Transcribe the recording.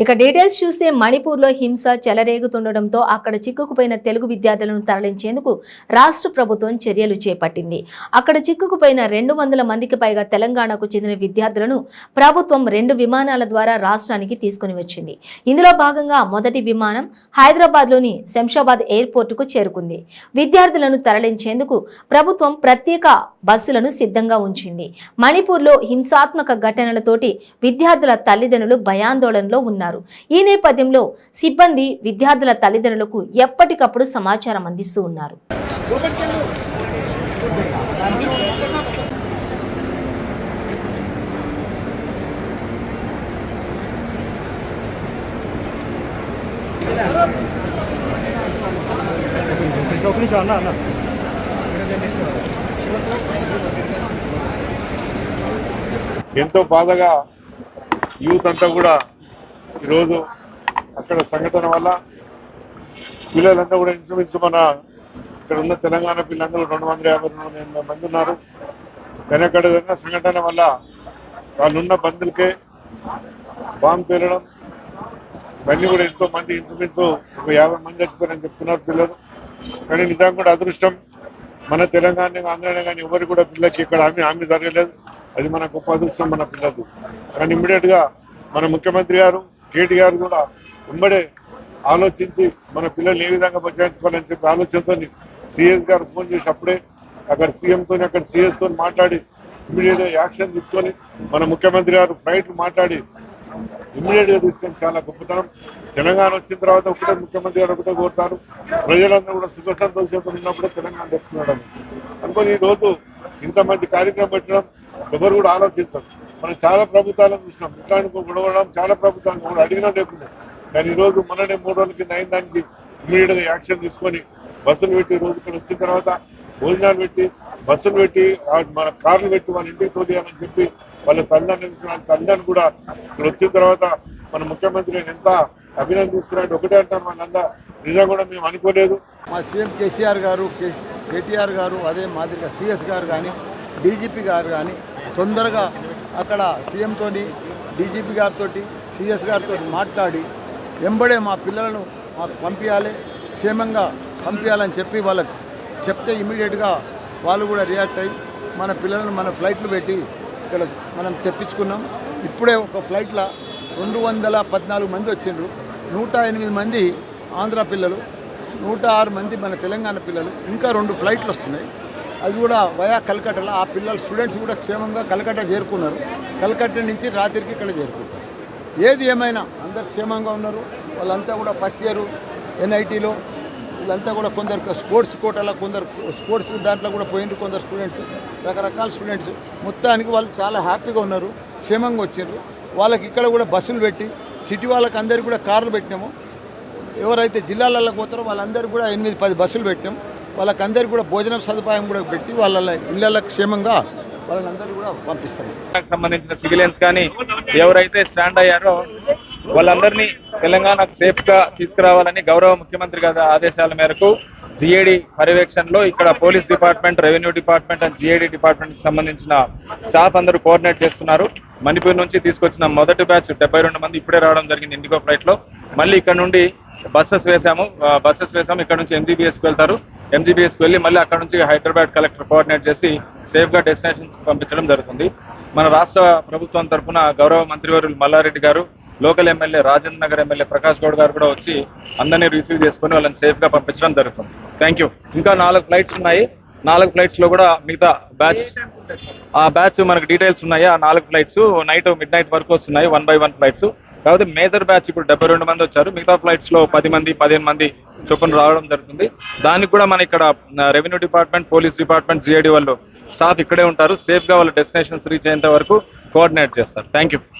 ఇక డీటెయిల్స్ చూస్తే మణిపూర్లో హింస చెలరేగుతుండటంతో అక్కడ చిక్కుకుపోయిన తెలుగు విద్యార్థులను తరలించేందుకు రాష్ట్ర ప్రభుత్వం చర్యలు చేపట్టింది. అక్కడ చిక్కుకుపోయిన 200 మందికి పైగా తెలంగాణకు చెందిన విద్యార్థులను ప్రభుత్వం 2 విమానాల ద్వారా రాష్ట్రానికి తీసుకుని వచ్చింది. ఇందులో భాగంగా మొదటి విమానం హైదరాబాద్లోని శంషాబాద్ ఎయిర్పోర్టుకు చేరుకుంది. విద్యార్థులను తరలించేందుకు ప్రభుత్వం ప్రత్యేక బస్సులను సిద్ధంగా ఉంచింది. మణిపూర్లో హింసాత్మక ఘటనలతోటి విద్యార్థుల తల్లిదండ్రులు భయాందోళనలో ఉన్నారు. ఈ నేపథ్యంలో సిబ్బంది విద్యార్థుల తల్లిదండ్రులకు ఎప్పటికప్పుడు సమాచారం అందిస్తూ ఉన్నారు. ఎంతో బాధగా యూత్ అంతా కూడా ఈరోజు అక్కడ సంఘటన వల్ల పిల్లలంతా కూడా ఇంచుమించు మన ఇక్కడ ఉన్న తెలంగాణ పిల్లలందరూ 250 మంది ఉన్నారు. వెనకడ సంఘటన వల్ల వాళ్ళున్న బంధులకే బాంబు పేలడం ఇవన్నీ కూడా ఎంతో మంది ఇంచుమించు ఒక 50 మంది చచ్చిపోయారని చెప్తున్నారు పిల్లలు. కానీ నిజంగా కూడా అదృష్టం మన తెలంగాణ ఆంధ్రానే కానీ ఎవరు కూడా పిల్లలకి ఇక్కడ హామీ జరగలేదు. అది మన గొప్ప అదృష్టం మన పిల్లలు. కానీ ఇమ్మీడియట్ గా మన ముఖ్యమంత్రి గారు కేటీఆర్ కూడా వెంబడే ఆలోచించి మన పిల్లల్ని ఏ విధంగా బచాయించుకోవాలని చెప్పి ఆలోచనతో సిఎస్ గారు ఫోన్ చేసి అప్పుడే అక్కడ సీఎంతో అక్కడ సిఎస్ తో మాట్లాడి ఇమ్మీడియట్ గా యాక్షన్ తీసుకొని మన ముఖ్యమంత్రి గారు ఫ్లైట్ మాట్లాడి ఇమ్మీడియట్ గా తీసుకొని చాలా గొప్పతనం. తెలంగాణ వచ్చిన తర్వాత ఒకటే ముఖ్యమంత్రి గారు ఒకటే కోరుతారు, ప్రజలందరూ కూడా సుఖ సంతోషంతో ఉన్నప్పుడే తెలంగాణ తెచ్చుకున్నాడు అనుకొని ఈ రోజు ఇంతమంది కార్యక్రమం పెట్టడం ఎవరు కూడా ఆలోచిస్తారు. మనం చాలా ప్రభుత్వాలను చూసినాం, ఇట్లాంటి గొడవడం చాలా ప్రభుత్వాలను కూడా అడిగినా లేకుండా. కానీ ఈ రోజు మొన్ననే 3 రోజుల కింద అయిన దానికి ఇమ్మీడియట్ గా యాక్షన్ తీసుకొని బస్సులు పెట్టి రోజు ఇక్కడ వచ్చిన తర్వాత భోజనాలు పెట్టి బస్సులు పెట్టి మన కార్లు పెట్టి వాళ్ళ ఇంటికి తోలియాలని చెప్పి వాళ్ళ తల్లిదండ్రులు కూడా ఇక్కడ వచ్చిన తర్వాత మన ముఖ్యమంత్రి ఎంత అభినందిస్తున్నాడు. ఒకటే అంటారు వాళ్ళంతా నిజంగా కూడా మేము అనుకోలేదు. మా సీఎం కేసీఆర్ గారు, కేటీఆర్ గారు, అదే మాదిరిగా సిఎస్ గారు కానీ డీజీపీ గారు కానీ తొందరగా అక్కడ సీఎంతో డీజీపీ గారితో సిఎస్ గారితో మాట్లాడి వెంబడే మా పిల్లలను మాకు పంపించాలి, క్షేమంగా పంపించాలని చెప్పి వాళ్ళకి చెప్తే ఇమీడియట్గా వాళ్ళు కూడా రియాక్ట్ అయ్యి మన పిల్లలను మన ఫ్లైట్లు పెట్టి ఇక్కడ మనం తెప్పించుకున్నాం. ఇప్పుడే ఒక ఫ్లైట్లో 214 మంది వచ్చిండ్రు. 108 మంది ఆంధ్ర పిల్లలు, 106 మంది మన తెలంగాణ పిల్లలు. ఇంకా 2 ఫ్లైట్లు వస్తున్నాయి, అది కూడా వయా కలకట్టలో. ఆ పిల్లలు స్టూడెంట్స్ కూడా క్షేమంగా కలకట్ట చేరుకున్నారు. కలకట్ట నుంచి రాత్రికి ఇక్కడ చేరుకుంటారు. ఏది ఏమైనా అందరు క్షేమంగా ఉన్నారు. వాళ్ళంతా కూడా ఫస్ట్ ఇయర్ ఎన్ఐటీలో వీళ్ళంతా కూడా కొందరు స్పోర్ట్స్ కోటాలో, కొందరు స్పోర్ట్స్ దాంట్లో కూడా పోయిండ్రు, కొందరు స్టూడెంట్స్, రకరకాల స్టూడెంట్స్. మొత్తానికి వాళ్ళు చాలా హ్యాపీగా ఉన్నారు, క్షేమంగా వచ్చారు. వాళ్ళకి ఇక్కడ కూడా బస్సులు పెట్టి సిటీ వాళ్ళకి అందరికీ కూడా కార్లు పెట్టినాము. ఎవరైతే జిల్లాలలో పోతారో వాళ్ళందరూ కూడా 8-10 బస్సులు పెట్టాం. వాళ్ళకందరికీ కూడా భోజనం సదుపాయం కూడా పెట్టి వాళ్ళ ఇళ్ళకి క్షేమంగా వాళ్ళందరూ కూడా పంపిస్తాము. సంబంధించిన సివిలియన్స్ కానీ ఎవరైతే స్టాండ్ అయ్యారో వాళ్ళందరినీ తెలంగాణకు సేఫ్ గా తీసుకురావాలని గౌరవ ముఖ్యమంత్రి గారి ఆదేశాల మేరకు జిఏడి పర్యవేక్షణలో ఇక్కడ police department, revenue department and GAD department కి సంబంధించిన స్టాఫ్ అందరూ కోఆర్డినేట్ చేస్తున్నారు. మణిపూర్ నుంచి తీసుకొచ్చిన మొదటి బ్యాచ్ 72 మంది ఇప్పుడే రావడం జరిగింది ఇండిగో ఫ్లైట్ లో. మళ్ళీ ఇక్కడ నుండి బస్సెస్ వేసాము. ఇక్కడ నుంచి ఎంజీబీఎస్కి వెళ్తారు. ఎంజీబీఎస్కి వెళ్ళి మళ్ళీ అక్కడ నుంచి హైదరాబాద్ కలెక్టర్ కోఆర్డినేట్ చేసి సేఫ్ గా డెస్టినేషన్స్ పంపించడం జరుగుతుంది. మన రాష్ట్ర ప్రభుత్వం తరఫున గౌరవ మంత్రివర్యులు మల్లారెడ్డి గారు, local MLA Rajendra Nagar MLA Prakash Goud గారు కూడా వచ్చి అందరినీ రిసీవ్ చేసుకుని వాళ్ళని సేఫ్ గా పంపించడం జరుగుతుంది. Thank you. ఇంకా 4 ఫ్లైట్స్ ఉన్నాయి. 4 ఫ్లైట్స్ లో కూడా మిగతా బ్యాచ్ మనకు డీటెయిల్స్ ఉన్నాయి. ఆ 4 ఫ్లైట్స్ నైట్ మిడ్ నైట్ వరకు వస్తున్నాయి, 1 by 1 ఫ్లైట్స్. కాకపోతే మేజర్ బ్యాచ్ ఇప్పుడు 72 మంది వచ్చారు. మిగతా ఫ్లైట్స్ లో 10 మంది 15 మంది చొప్పున రావడం జరుగుతుంది. దానికి కూడా మన ఇక్కడ revenue department, police department, GID వాళ్ళు స్టాఫ్ ఇక్కడే ఉంటారు. సేఫ్ గా వాళ్ళ డెస్టినేషన్స్ రీచ్ అయ్యేంత వరకు కోఆర్డినేట్ చేస్తారు. Thank you.